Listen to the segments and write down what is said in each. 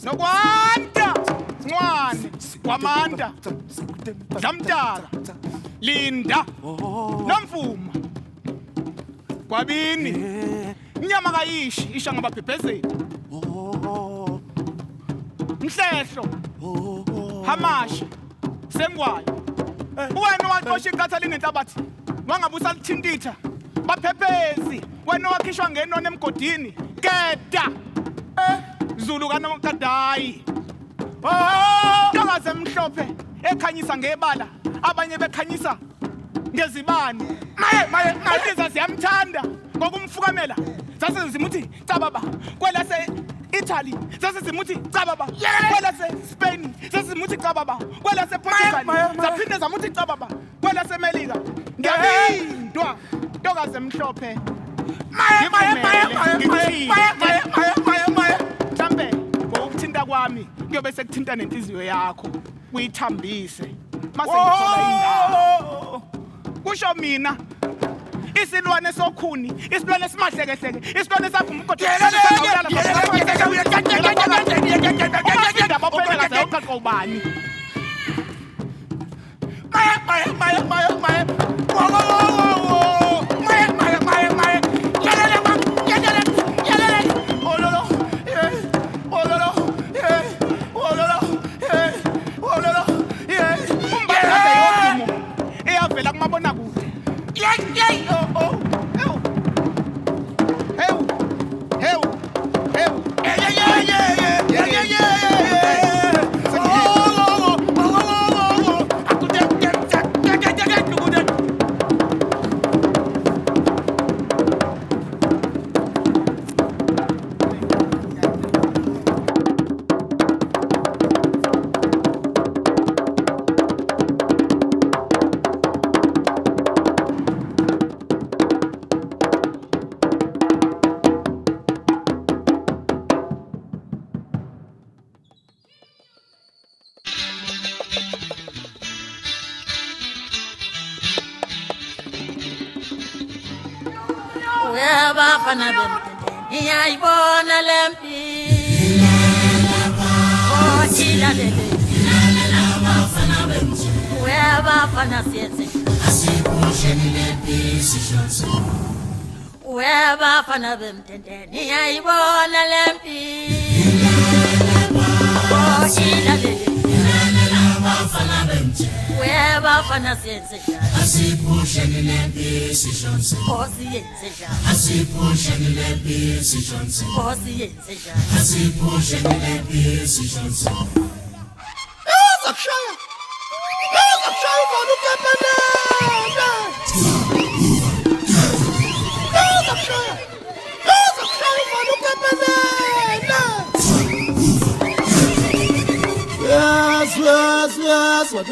Nokwanda, Ncwane, Kwamanda, Dlamtara, Linda, Nomvuma, Kwabini, Nyama kayishi, isha ngababhebhezeli. Mhlehlo, Hamasha, Sengwayo. Wena waqosha iqathalini enhlabathi, wangabusa lithintitha. Baphephezi, wena wakhishwa ngenona emgodini. Keda. Zulu kaNokadayi. Ntokazi emhlophe ekhanyisa ngebala, abanye bekhanyisa ngezibani. Maye, insizwa siyamthanda ngokumfukamela. Zase zimuthi cababa kwela se-Italy, zase zimuthi cababa kwela se-Spain, zase zimuthi cababa kwela se-Portugal, zaphinde zamuthi cababa kwela se-Melika. Ngiyabindwa ntokazi emhlophe. Maye. Mhlambe ngokuthinta kwami kuyobe sekuthinta nenhliziyo yakho uyithambise mase ngithola indawo. Kusho mina isilwane sokhuni, isilwane esimahlekehleke, isilwane sakho umgodi. Bafana bemtendeni iyayibona lempi ochila lele bafana bemtendeni bafana siyenze asiphusheni lempi sishonse bafana bemtendeni iyayibona lempi ochila lele bafana bemtendeni bafana siyenze asiphusheni lempi sishonse siyenze asiphusheni lempi sishonse siyenze asiphusheni lempi sishonse zakushaya uvona ukempenela zakushaya uvona ukempenela. Yes, what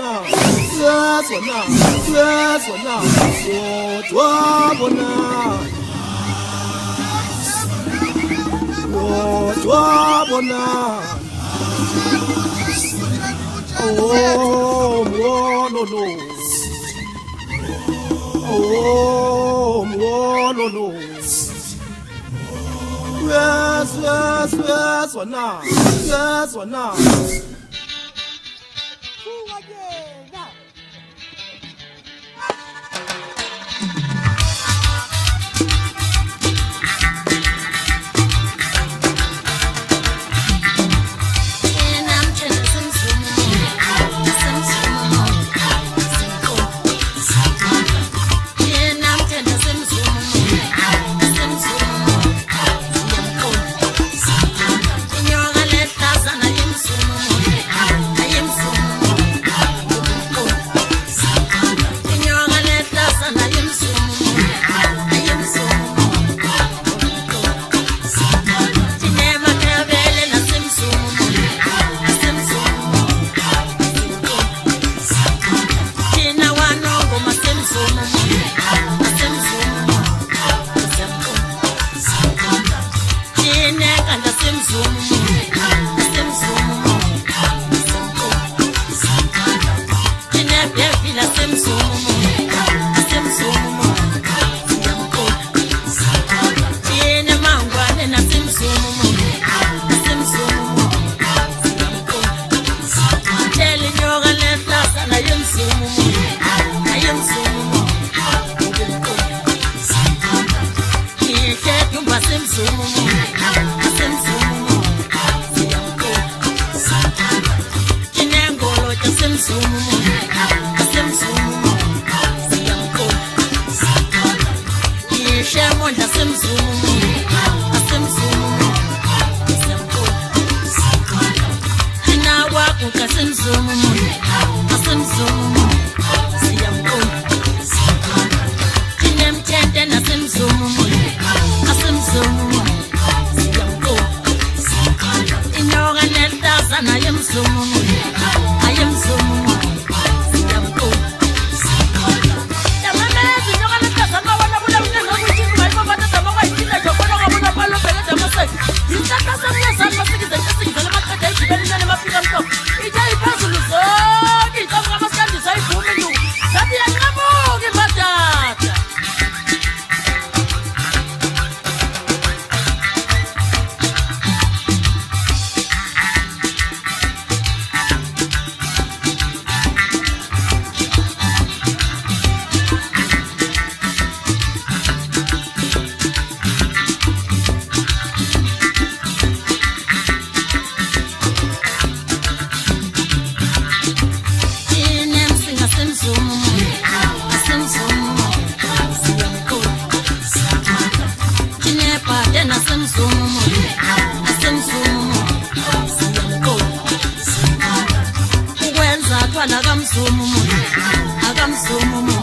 now? Yes, what now? asemsumu asemsumu siyamkhulu ishemondla asemsumu asemsumu siyamkhulu thina wakho kasemsumu asemsumu siyamkhulu thina mthente nasemsumu asemsumu siyamkhulu inyoka nentazana yemsumu ayemsumu siyamkhulu yamamezi inyoka nentazana wona kula mnene ukuthi mayibona dama kwayithina jobona ngabona palo phela dama se yisaka samyazana masikize esingizela maqeda ijibelinene mafika mto ije iphezulu zonke inkomo kamasandisa ivumi ndu sathi yanqamuka imbadada akamsumu